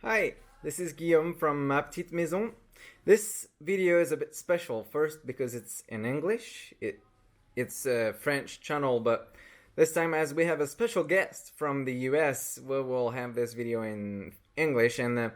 Hi, this is Guillaume from Ma Petite Maison. This video is a bit special, first because it's in English. It's a French channel, but this time, as we have a special guest from the US, we will have this video in English, and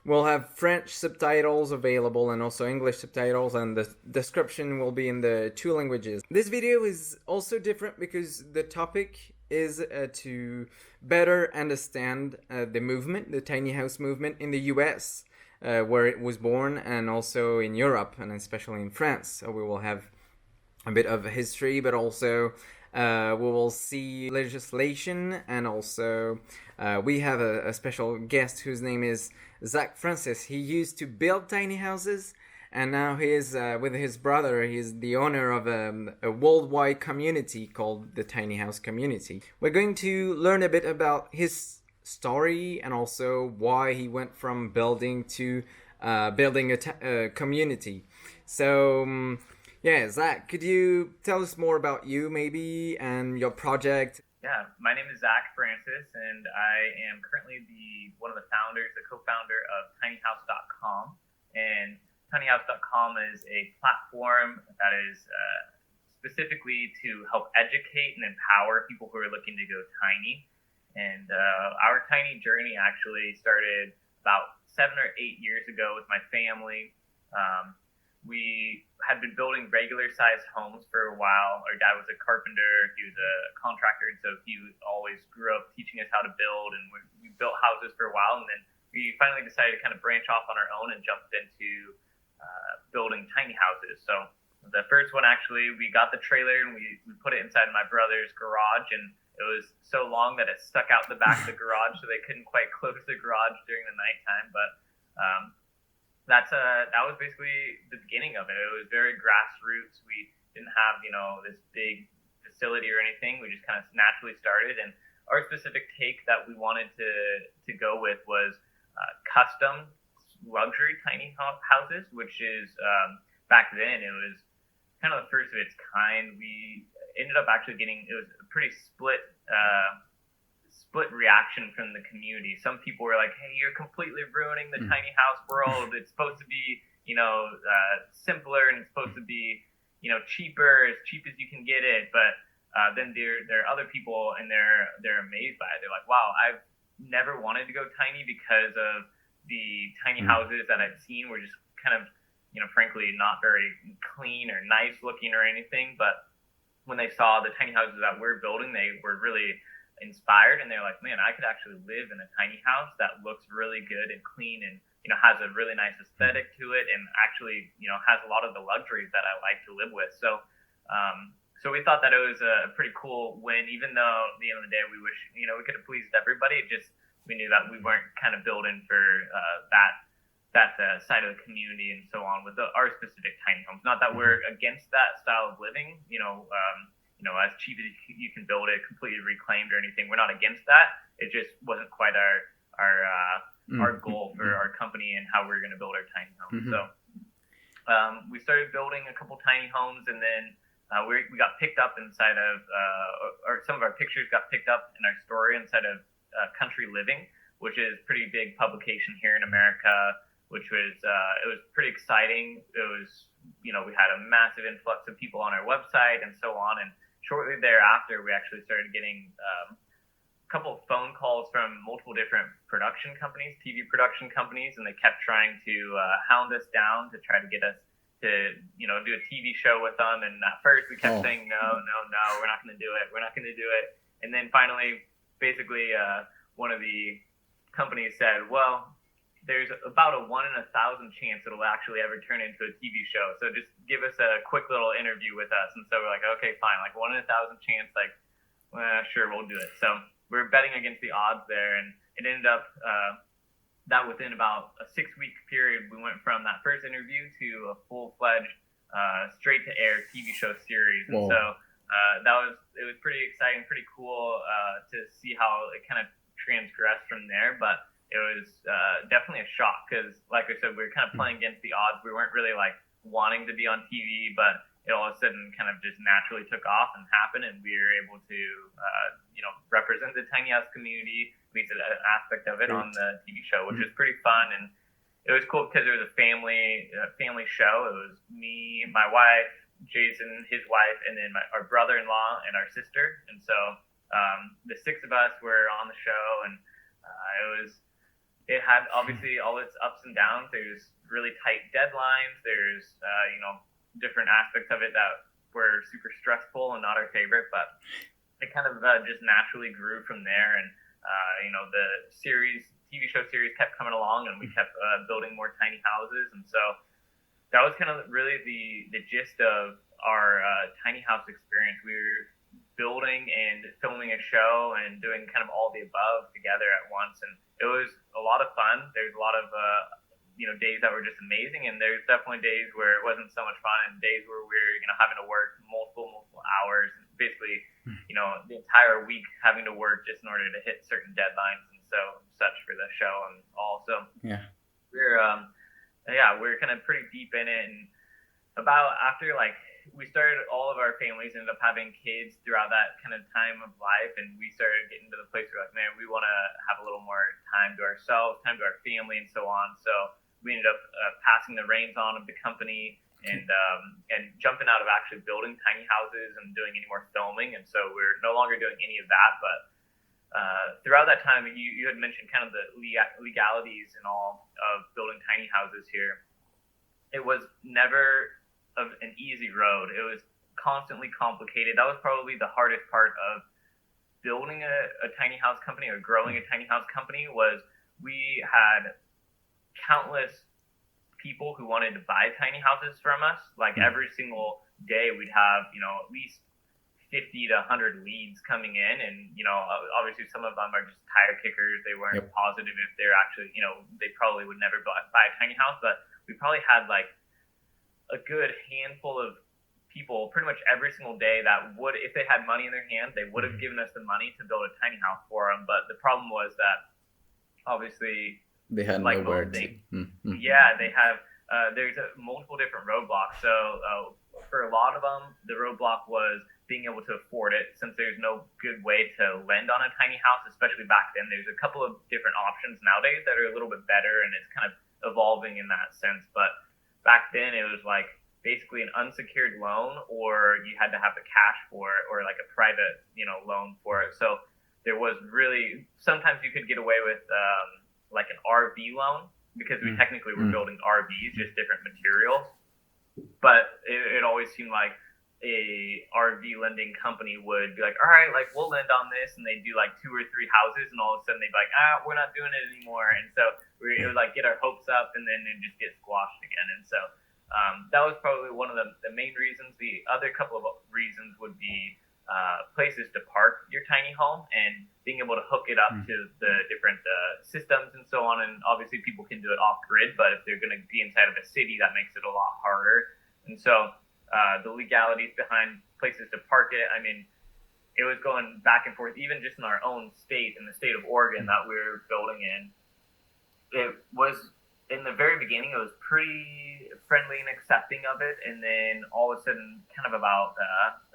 we'll have French subtitles available and also English subtitles, and the description will be in the two languages. This video is also different because the topic is to better understand the movement, the tiny house movement in the US, where it was born, and also in Europe, and especially in France. So we will have a bit of history, but also we will see legislation, and also we have a special guest whose name is Zach Francis. He used to build tiny houses, and now he is with his brother. He's the owner of a worldwide community called the Tiny House Community. We're going to learn a bit about his story and also why he went from building to building a community. So, yeah, Zach, could you tell us more about you maybe and your project? Yeah, my name is Zach Francis, and I am currently one of the founders, the co-founder of tinyhouse.com. And tinyhouse.com is a platform that is specifically to help educate and empower people who are looking to go tiny. And our tiny journey actually started about 7 or 8 years ago with my family. We had been building regular sized homes for a while. Our dad was a carpenter, he was a contractor, and so he always grew up teaching us how to build, and we built houses for a while, and then we finally decided to kind of branch off on our own and jumped into building tiny houses. So the first one, actually, we got the trailer and we put it inside my brother's garage, and it was so long that it stuck out the back of the garage, so they couldn't quite close the garage during the nighttime. But that was basically the beginning of it. It was very grassroots. We didn't have this big facility or anything. We just kind of naturally started, and our specific take that we wanted to go with was custom luxury tiny houses, which is back then it was kind of the first of its kind. We ended up actually getting, it was a pretty split reaction from the community. Some people were like, "Hey, you're completely ruining the tiny house world. It's supposed to be, simpler, and it's supposed to be, cheaper, as cheap as you can get it." But then there are other people, and they're amazed by it. They're like, "Wow, I've never wanted to go tiny because of the tiny houses that I've seen were just kind of, frankly, not very clean or nice looking or anything." But when they saw the tiny houses that we're building, they were really inspired, and they're like, "Man, I could actually live in a tiny house that looks really good and clean, and has a really nice aesthetic to it, and actually has a lot of the luxuries that I like to live with." So we thought that it was a pretty cool win, even though at the end of the day we wish we could have pleased everybody. It just, we knew that we weren't kind of building for that side of the community and so on with our specific tiny homes. Not that we're against that style of living, as cheap as you can build it, completely reclaimed or anything. We're not against that. It just wasn't quite our goal for our company and how we were going to build our tiny homes. So we started building a couple tiny homes, and then we got picked up inside of, or some of our pictures got picked up in our story inside of Country Living, which is a pretty big publication here in America, which was, it was pretty exciting. It was, we had a massive influx of people on our website and so on. And shortly thereafter, we actually started getting a couple of phone calls from multiple different production companies, TV production companies, and they kept trying to hound us down to try to get us to, do a TV show with them. And at first we kept saying, no, we're not going to do it. We're not going to do it. And then finally, basically, one of the companies said, "Well, there's about a 1 in 1,000 chance it'll actually ever turn into a TV show. So just give us a quick little interview with us." And so we're like, "Okay, fine. Like 1 in 1,000 chance. Like, sure, we'll do it." So we're betting against the odds there, and it ended up that within about a 6-week period, we went from that first interview to a full-fledged, straight-to-air TV show series. And so it was pretty exciting, pretty cool to see how it kind of transgressed from there. But it was definitely a shock because, like I said, we were kind of playing against the odds. We weren't really like wanting to be on TV, but it all of a sudden kind of just naturally took off and happened, and we were able to, represent the tiny house community. least an aspect of it on the TV show, which was pretty fun. And it was cool because it was a family show. It was me, my wife, Jason, his wife, and then our brother-in-law and our sister. And so the six of us were on the show, and it had obviously all its ups and downs. There's really tight deadlines. There's different aspects of it that were super stressful and not our favorite, but it kind of just naturally grew from there. And the TV show series kept coming along, and we kept building more tiny houses. And so that was kind of really the gist of our tiny house experience. We were building and filming a show and doing kind of all the above together at once, and it was a lot of fun. There's a lot of days that were just amazing, and there's definitely days where it wasn't so much fun, and days where we're having to work multiple hours, and basically the entire week having to work just in order to hit certain deadlines and such for the show. And also we're kind of pretty deep in it, and about after we started, all of our families ended up having kids throughout that kind of time of life, and we started getting to the place where man, we want to have a little more time to ourselves, time to our family, and so on. So we ended up passing the reins on of the company and jumping out of actually building tiny houses and doing any more filming. And so we're no longer doing any of that. But throughout that time, you had mentioned kind of the legalities and all of building tiny houses here. It was never an easy road. It was constantly complicated. That was probably the hardest part of building a tiny house company or growing a tiny house company. Was we had countless people who wanted to buy tiny houses from us. Every single day we'd have at least 50 to 100 leads coming in, and obviously some of them are just tire kickers. They weren't positive if they're actually they probably would never buy a tiny house, but we probably had a good handful of people pretty much every single day that would, if they had money in their hands, they would have given us the money to build a tiny house for them. But the problem was that obviously they had nowhere to. Yeah, they have. There's multiple different roadblocks. So for a lot of them, the roadblock was being able to afford it, since there's no good way to lend on a tiny house, especially back then. There's a couple of different options nowadays that are a little bit better, and it's kind of evolving in that sense. But back then, it was basically an unsecured loan, or you had to have the cash for it, or a private loan for it. So there was really, sometimes you could get away with an RV loan, because we technically were building RVs, just different materials. But it always seemed like a RV lending company would be all right, we'll lend on this, and they do 2 or 3 houses, and all of a sudden they'd be we're not doing it anymore. And so it would get our hopes up, and then it just get squashed again. And so that was probably one of the main reasons. The other couple of reasons would be places to park your tiny home and being able to hook it up to the different systems and so on. And obviously people can do it off grid, but if they're going to be inside of a city, that makes it a lot harder. And so the legalities behind places to park it, it was going back and forth, even just in our own state, in the state of Oregon that we were building in. It was, in the very beginning, it was pretty friendly and accepting of it. And then all of a sudden, kind of about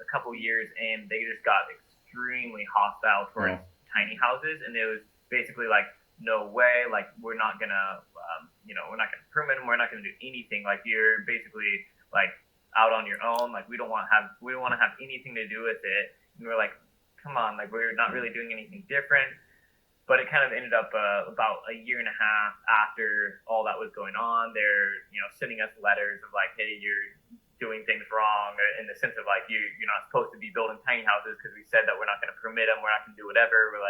a couple years in, they just got extremely hostile towards tiny houses. And it was basically no way, we're not going to, we're not going to permit them. We're not going to do anything. You're basically out on your own. We don't want to have anything to do with it. And we're come on, we're not really doing anything different. But it kind of ended up about a year and a half after all that was going on. They're sending us letters of hey, you're doing things wrong, in the sense of you're not supposed to be building tiny houses because we said that we're not going to permit them. We're not going to do whatever. We're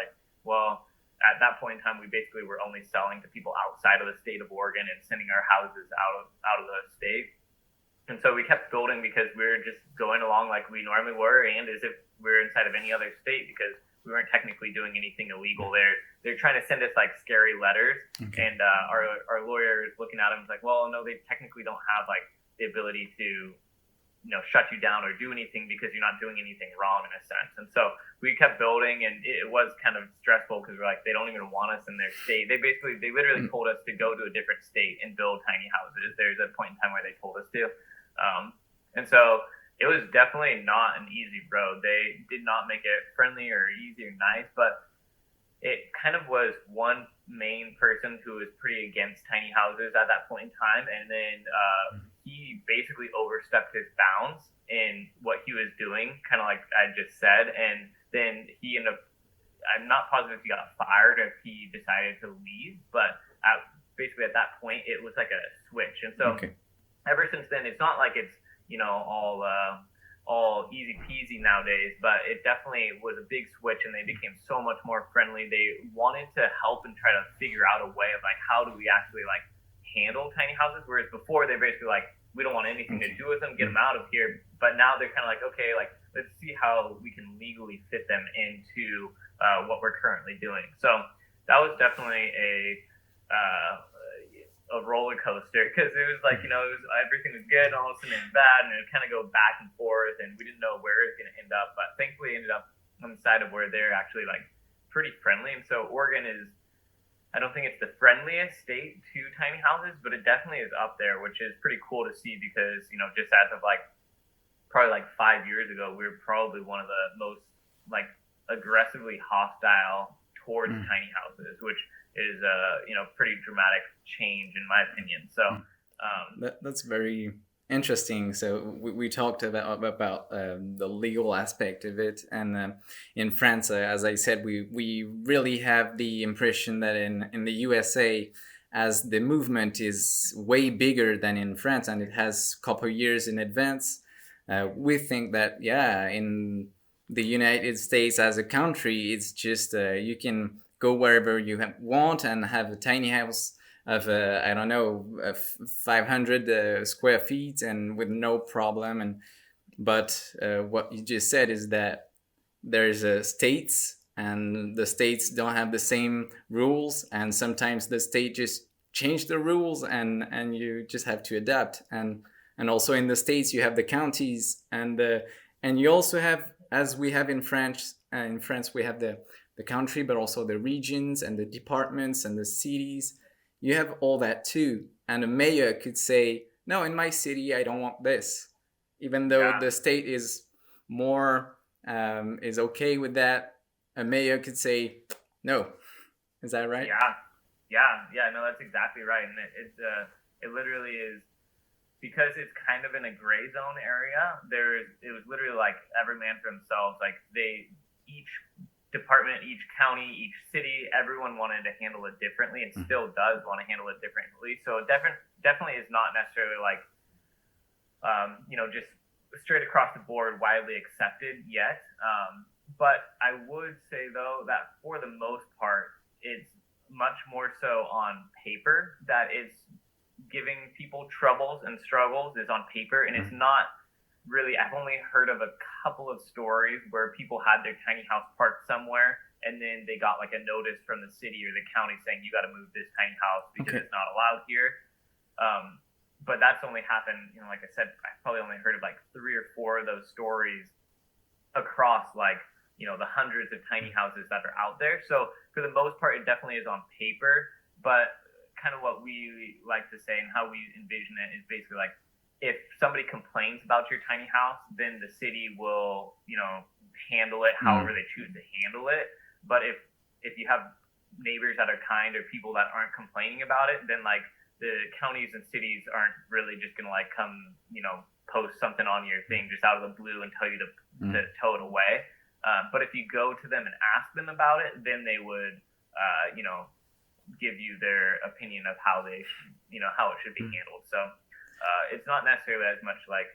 well, at that point in time, we basically were only selling to people outside of the state of Oregon and sending our houses out of the state. And so we kept building because we were just going along like we normally were, and as if we were inside of any other state, because we weren't technically doing anything illegal. They're trying to send us scary letters, and our lawyer is looking at them well, no, they technically don't have the ability to shut you down or do anything because you're not doing anything wrong, in a sense. And so we kept building, and it was kind of stressful because we're they don't even want us in their state. They literally told us to go to a different state and build tiny houses. There's a point in time where they told us to, and so it was definitely not an easy road. They did not make it friendly or easy or nice, but it kind of was one main person who was pretty against tiny houses at that point in time, and then he basically overstepped his bounds in what he was doing, kind of like I just said, and then he ended up. I'm not positive if he got fired or if he decided to leave, but basically at that point it was like a switch, and so ever since then it's not like it's all easy peasy nowadays, but it definitely was a big switch, and they became so much more friendly. They wanted to help and try to figure out a way of like how do we actually like handle tiny houses, whereas before they basically like we don't want anything to do with them, get them out of here. But now they're kind of like, okay, like let's see how we can legally fit them into what we're currently doing. So that was definitely a roller coaster, because it was like, everything was good and all of a sudden it was bad, and it would kind of go back and forth, and we didn't know where it was going to end up. But thankfully it ended up on the side of where they're actually like pretty friendly. And so Oregon is, I don't think it's the friendliest state to tiny houses, but it definitely is up there, which is pretty cool to see, because just as of like probably like 5 years ago, we were probably one of the most like aggressively hostile towards tiny houses, which is a pretty dramatic change in my opinion. So that's very interesting. So we talked about the legal aspect of it, and in France, as I said, we really have the impression that in the USA, as the movement is way bigger than in France and it has a couple of years in advance, we think that in the United States as a country, it's just you can go wherever you want and have a tiny house of 500 square feet and with no problem. But what you just said is that there's states, and the states don't have the same rules, and sometimes the state just change the rules, and you just have to adapt. And also in the states you have the counties, and you also have, as we have in France we have the country, but also the regions and the departments and the cities. You have all that too, and a mayor could say, no, in my city I don't want this, even though the state is more is okay with that. A mayor could say no. Is that right? No, that's exactly right. And it literally is, because it's kind of in a gray zone area. It was literally like every man for themselves. Like each department, each county, each city, everyone wanted to handle it differently, and still does want to handle it differently. So it definitely is not necessarily like just straight across the board widely accepted yet. But I would say though that for the most part, it's much more so on paper that it's giving people troubles and struggles is on paper, and it's not really. I've only heard of a couple of stories where people had their tiny house parked somewhere, and then they got like a notice from the city or the county saying you got to move this tiny house because it's not allowed here. But that's only happened, like I said, I probably only heard of like 3 or 4 of those stories across like the hundreds of tiny houses that are out there. So for the most part, it definitely is on paper, but kind of what we like to say and how we envision it is basically like, if somebody complains about your tiny house, then the city will, handle it however they choose to handle it. But if you have neighbors that are kind or people that aren't complaining about it, then like the counties and cities aren't really just gonna like come, post something on your thing just out of the blue and tell you to tow it away. But if you go to them and ask them about it, then they would, give you their opinion of how they, how it should be handled. So. It's not necessarily as much like,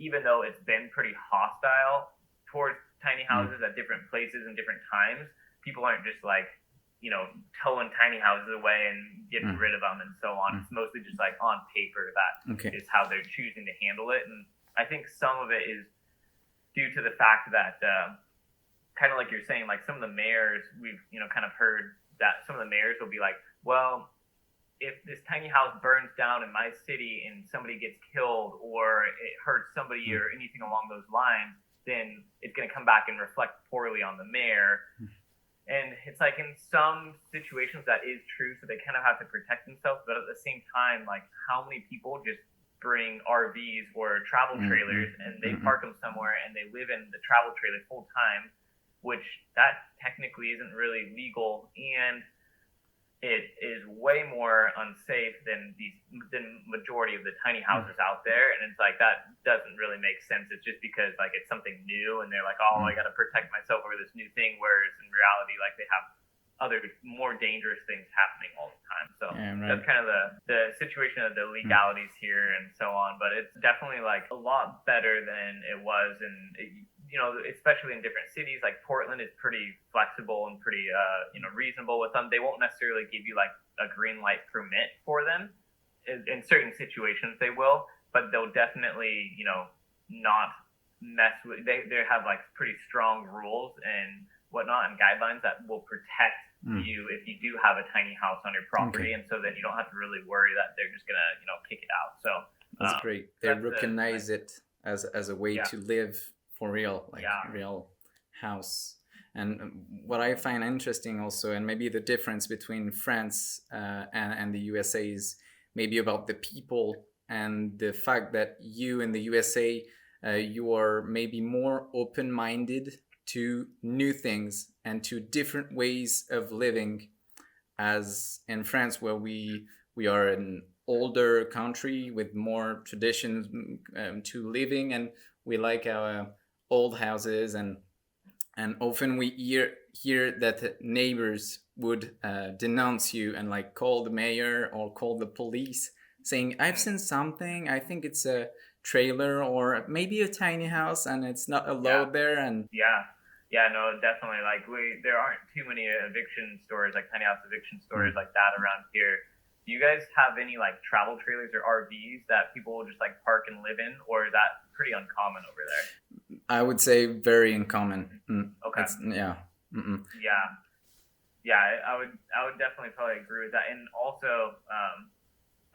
even though it's been pretty hostile towards tiny houses at different places and different times, people aren't just like, towing tiny houses away and getting rid of them and so on. It's mostly just like on paper that is how they're choosing to handle it. And I think some of it is due to the fact that, kind of like you're saying, like some of the mayors, we've, kind of heard that some of the mayors will be like, well, if this tiny house burns down in my city and somebody gets killed or it hurts somebody or anything along those lines, then it's going to come back and reflect poorly on the mayor. And it's like in some situations that is true, so they kind of have to protect themselves. But at the same time, like how many people just bring RVs or travel trailers and they park them somewhere and they live in the travel trailer full time, which that technically isn't really legal, and it is way more unsafe than the majority of the tiny houses out there. And it's like, that doesn't really make sense. It's just because like it's something new and they're like, oh, I got to protect myself over this new thing. Whereas in reality, like they have other more dangerous things happening all the time. So that's kind of the situation of the legalities here and so on. But it's definitely like a lot better than it was. And you know, especially in different cities, like Portland is pretty flexible and pretty, you know, reasonable with them. They won't necessarily give you like a green light permit for them. In certain situations, they will, but they'll definitely, you know, not mess with. They have like pretty strong rules and whatnot and guidelines that will protect you if you do have a tiny house on your property, and so then you don't have to really worry that they're just gonna, you know, kick it out. So that's great. They recognize it as a way to live. For real, like real house. And what I find interesting also, and maybe the difference between France and the USA is maybe about the people and the fact that you in the USA, you are maybe more open-minded to new things and to different ways of living, as in France where we are an older country with more traditions to living, and we like our old houses, and often we hear that neighbors would denounce you and like call the mayor or call the police saying, I've seen something, I think it's a trailer or maybe a tiny house and it's not allowed there. And no, definitely, like there aren't too many eviction stores, like tiny house eviction stores like that around here. Do you guys have any like travel trailers or RVs that people will just like park and live in, or is that pretty uncommon over there? I would say very uncommon. Okay. Yeah, I would definitely probably agree with that. And also,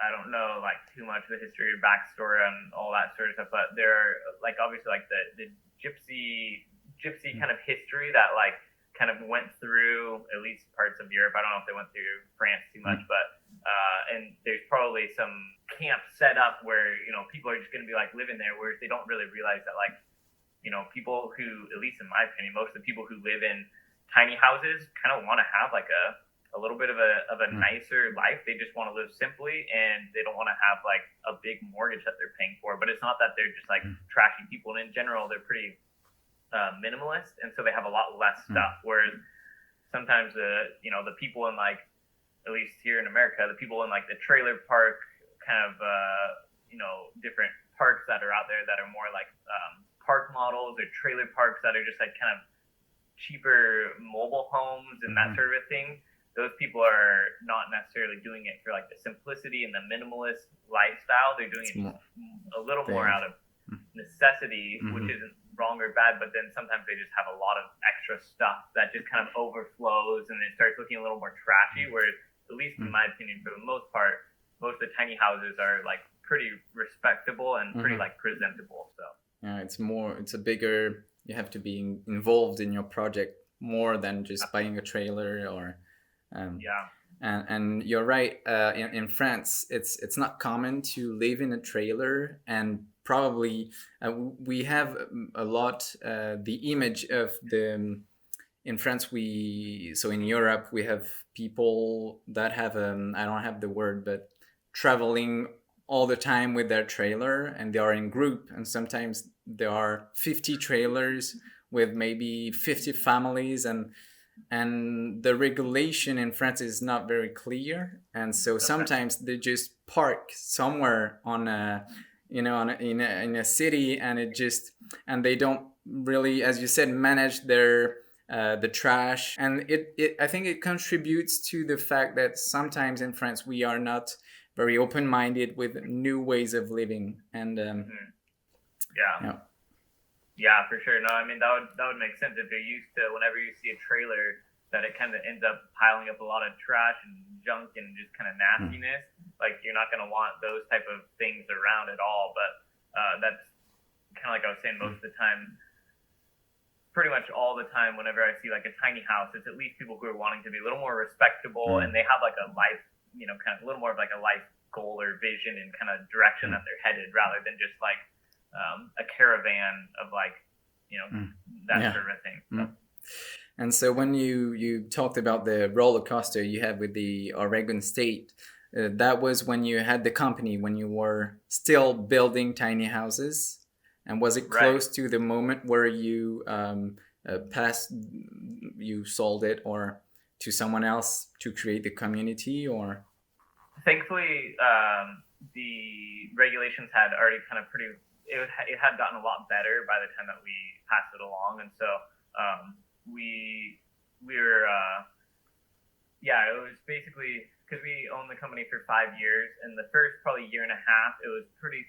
I don't know like too much of the history or backstory on all that sort of stuff, but there are like obviously like the gypsy kind of history that like kind of went through at least parts of Europe. I don't know if they went through France too much, but and there's probably some camp set up where, you know, people are just going to be like living there, whereas they don't really realize that like, you know, people who, at least in my opinion, most of the people who live in tiny houses kind of want to have like a little bit of a nicer life. They just want to live simply, and they don't want to have like a big mortgage that they're paying for. But it's not that they're just like trashy people. And in general, they're pretty minimalist, and so they have a lot less stuff. Whereas sometimes the people in like, at least here in America, the people in like the trailer park kind of different parks that are out there that are more like park models or trailer parks that are just like kind of cheaper mobile homes and that sort of a thing. Those people are not necessarily doing it for like the simplicity and the minimalist lifestyle. They're doing it a little more out of necessity, which isn't wrong or bad, but then sometimes they just have a lot of extra stuff that just kind of overflows and it starts looking a little more trashy, whereas at least in my opinion, for the most part, most of the tiny houses are like pretty respectable and pretty like presentable. So yeah, it's a bigger, you have to be involved in your project more than just buying a trailer or and you're right, in France it's not common to live in a trailer, and probably we have a lot the image of the in France, in Europe, we have people that have, I don't have the word, but traveling all the time with their trailer, and they are in group, and sometimes there are 50 trailers with maybe 50 families, and the regulation in France is not very clear, and so sometimes they just park somewhere on a, in a city, and they don't really, as you said, manage their the trash, and I think it contributes to the fact that sometimes in France we are not very open-minded with new ways of living, and for sure. No, I mean that would make sense if you're used to whenever you see a trailer that it kind of ends up piling up a lot of trash and junk and just kind of nastiness. Like you're not going to want those type of things around at all. But that's kind of like I was saying, most of the time. Pretty much all the time whenever I see like a tiny house, it's at least people who are wanting to be a little more respectable and they have like a life, you know, kind of a little more of like a life goal or vision and kind of direction that they're headed, rather than just like a caravan of like, you know, that sort of thing. So. And so when you talked about the roller coaster you had with the Oregon State, that was when you had the company, when you were still building tiny houses, and was it Right. close to the moment where you passed, you sold it or to someone else to create the community, or? Thankfully, the regulations had already kind of it had gotten a lot better by the time that we passed it along, and so we were yeah, it was basically because we owned the company for 5 years, and the first probably year and a half it was pretty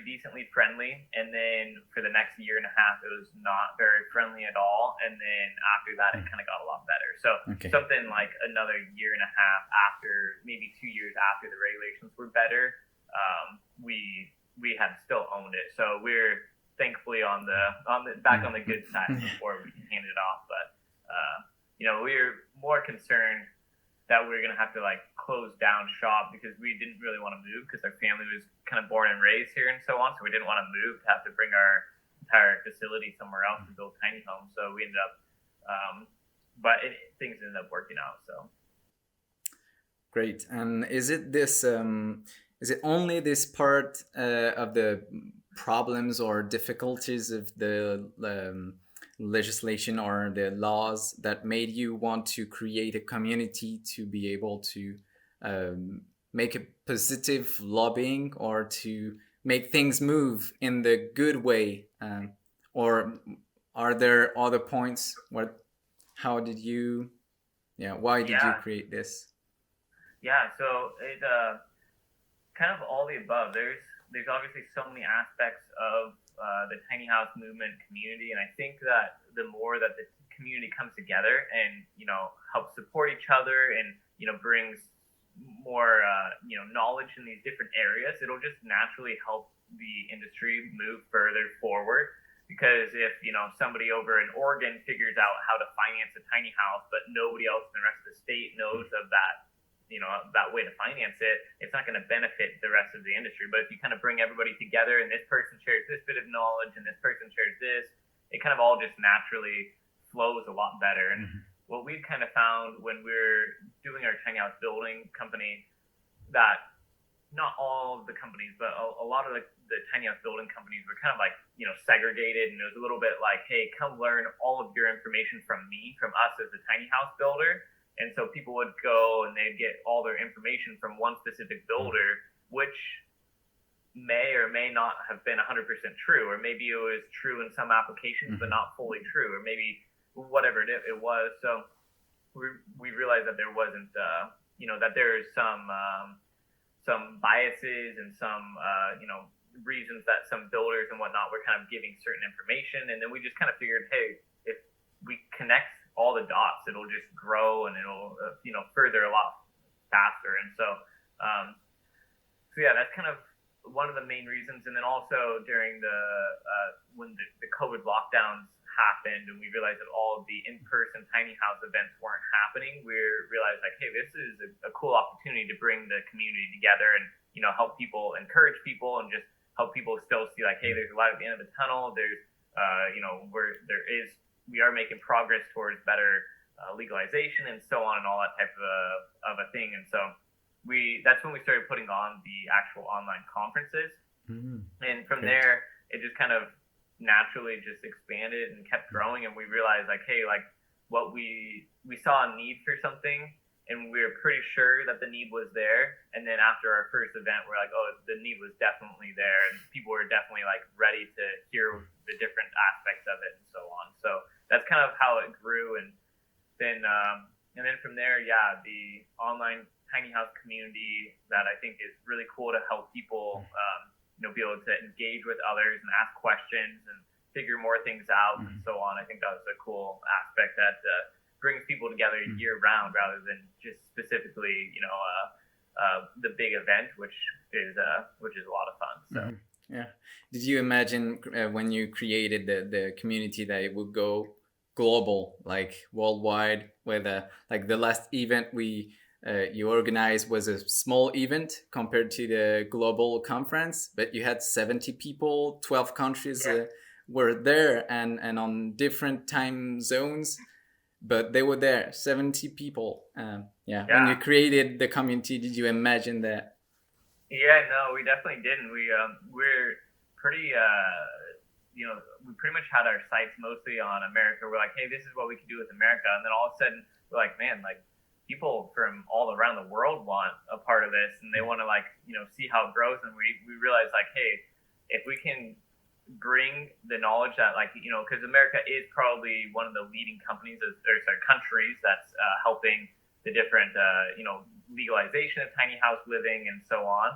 decently friendly, and then for the next year and a half it was not very friendly at all, and then after that it kind of got a lot better. So something like another year and a half after, maybe 2 years after the regulations were better, we had still owned it. So we're thankfully on the back on the good side before we handed it off. But we were more concerned that we were going to have to like close down shop because we didn't really want to move because our family was kind of born and raised here and so on. So we didn't want to move to have to bring our entire facility somewhere else to build tiny homes. So we ended up, things ended up working out. So Great. And is it this? Is it only this part of the problems or difficulties of the legislation or the laws that made you want to create a community to be able to make a positive lobbying or to make things move in the good way? Or are there other points? How did you, why did you create this? Yeah, so it kind of all the above. There's obviously so many aspects of the tiny house movement community, and I think that the more that the community comes together and helps support each other and brings more knowledge in these different areas, it'll just naturally help the industry move further forward. Because if somebody over in Oregon figures out how to finance a tiny house, but nobody else in the rest of the state knows of that that way to finance it, it's not going to benefit the rest of the industry. But if you kind of bring everybody together and this person shares this bit of knowledge and this person shares this, it kind of all just naturally flows a lot better. And what we kind of found when we were doing our tiny house building company, that not all of the companies, but a lot of the tiny house building companies were kind of like, segregated. And it was a little bit like, hey, come learn all of your information from us as a tiny house builder. And so people would go and they'd get all their information from one specific builder, which may or may not have been 100% true, or maybe it was true in some applications, but not fully true, or maybe whatever it was. So we realized that there wasn't, that there's some biases and some, reasons that some builders and whatnot were kind of giving certain information. And then we just kind of figured, hey, if we connect all the dots, it'll just grow and it'll further a lot faster. And so yeah, that's kind of one of the main reasons. And then also during the when the COVID lockdowns happened and we realized that all of the in-person tiny house events weren't happening, we realized like, hey, this is a cool opportunity to bring the community together and help people, encourage people, and just help people still see like, hey, there's a light at the end of the tunnel. There's we are making progress towards better legalization and so on and all that type of a thing. And so that's when we started putting on the actual online conferences. And from there, it just kind of naturally just expanded and kept growing. And we realized like, hey, like what we saw a need for something, and we were pretty sure that the need was there. And then after our first event, we're like, oh, the need was definitely there. And people were definitely like ready to hear the different aspects of it and so on. So that's kind of how it grew. And then from there, yeah, the online tiny house community that I think is really cool to help people, be able to engage with others and ask questions and figure more things out and so on. I think that was a cool aspect that brings people together year round rather than just specifically, the big event, which is a lot of fun. So. Yeah. Did you imagine when you created the community that it would go global, like worldwide, with like the last event you organized was a small event compared to the global conference, but you had 70 people, 12 countries were there and on different time zones, but they were there, 70 people. Yeah. When you created the community, did you imagine that? Yeah, no, we definitely didn't. We're pretty we pretty much had our sights mostly on America. We're like, hey, this is what we can do with America, and then all of a sudden we're like, man, like people from all around the world want a part of this, and they want to see how it grows. And we realize like, hey, if we can bring the knowledge that because America is probably one of the leading countries that's helping the different legalization of tiny house living and so on.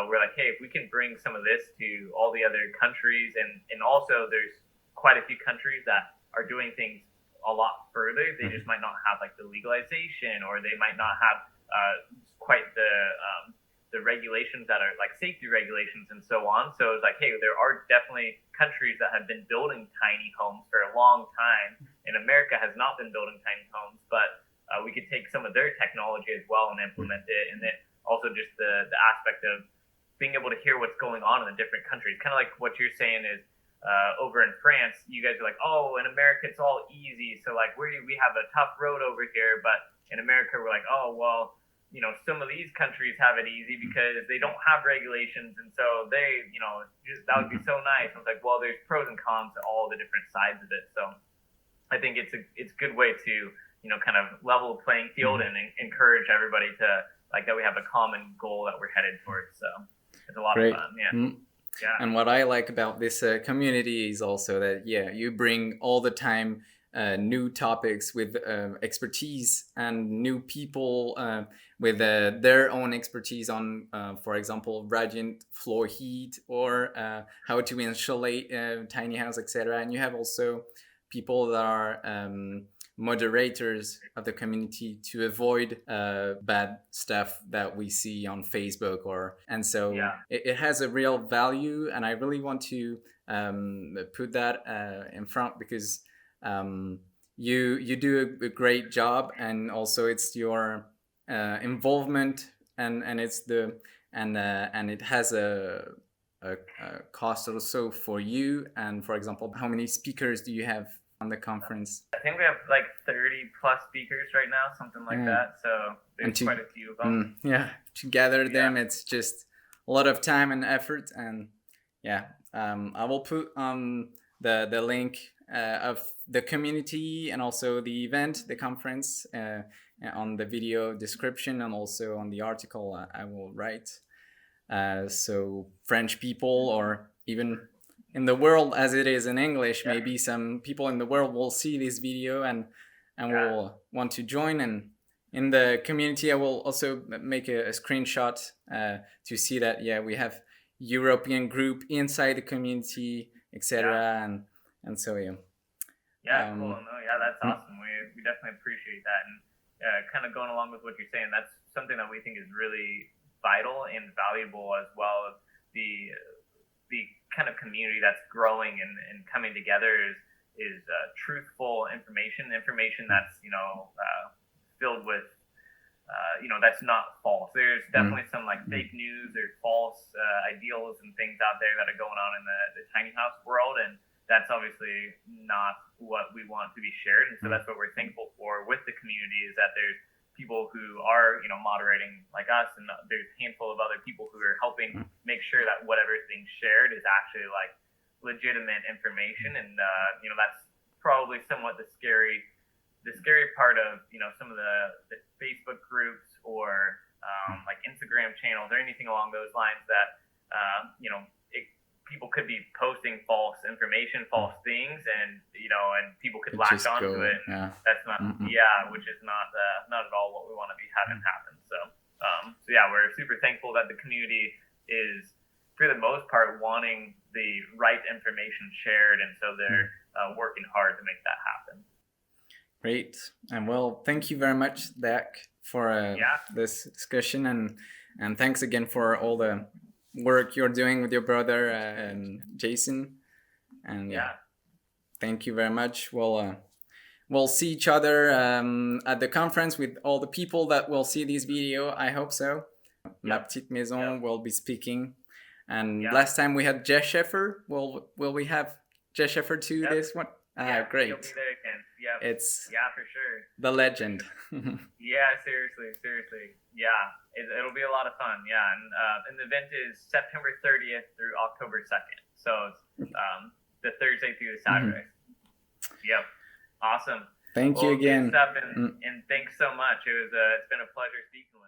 We're like, hey, if we can bring some of this to all the other countries, and also there's quite a few countries that are doing things a lot further. They just might not have like the legalization, or they might not have quite the regulations that are like safety regulations and so on. So it's like, hey, there are definitely countries that have been building tiny homes for a long time, and America has not been building tiny homes, but we could take some of their technology as well and implement it. And then also just the aspect of being able to hear what's going on in the different countries. Kind of like what you're saying is over in France, you guys are like, oh, in America, it's all easy. So like we have a tough road over here, but in America, we're like, oh, well, some of these countries have it easy because they don't have regulations. And so they, that would be so nice. I was like, well, there's pros and cons to all the different sides of it. So I think it's a good way to, kind of level the playing field and encourage everybody to like that we have a common goal that we're headed towards. So it's a lot of fun. Yeah. Yeah. And what I like about this community is also that, you bring all the time new topics with expertise and new people with their own expertise on, for example, radiant floor heat or how to insulate tiny house, etc. And you have also people that are moderators of the community to avoid bad stuff that we see on Facebook and so it has a real value, and I really want to put that in front because you do a great job, and also it's your involvement and it's and it has a cost also for you. And for example, how many speakers do you have on the conference? I think we have like 30 plus speakers right now, something like that. So there's quite a few of them. To gather them, it's just a lot of time and effort. And I will put the link of the community and also the event, the conference, on the video description, and also on the article I will write. So French people, or even in the world as it is in English, maybe some people in the world will see this video and will want to join. And in the community, I will also make a screenshot to see that we have European group inside the community, etc. And so cool. No, that's awesome. We definitely appreciate that. And kind of going along with what you're saying, that's something that we think is really vital and valuable as well. The kind of community that's growing and coming together is truthful information that's filled with that's not false. There's definitely some like fake news or false ideals and things out there that are going on in the tiny house world, and that's obviously not what we want to be shared. And so that's what we're thankful for with the community, is that there's people who are moderating like us, and there's a handful of other people who are helping make sure that whatever is being shared is actually like legitimate information. And that's probably somewhat the scary part of some of the Facebook groups or like Instagram channels or anything along those lines that people could be posting false information, false things, and and people could latch onto it. That's not, which is not at all what we want to be having happen. So, we're super thankful that the community is, for the most part, wanting the right information shared, and so they're working hard to make that happen. Great, and well, thank you very much, Dak, for this discussion, and thanks again for all the work you're doing with your brother and Jason, and thank you very much. We'll see each other at the conference with all the people that will see this video. I hope so. La Petite Maison will be speaking, and last time we had Jess Sheffer. Will we have Shepard to Yep. this one? Yeah, Great. You'll be there again. Yeah. It's Yeah, for sure. the legend. Yeah, seriously. Yeah, it'll be a lot of fun. Yeah, and the event is September 30th through October 2nd. So it's the Thursday through the Saturday. Yep. Awesome. Thank you again. Good stuff, and thanks so much. It's been a pleasure speaking with you.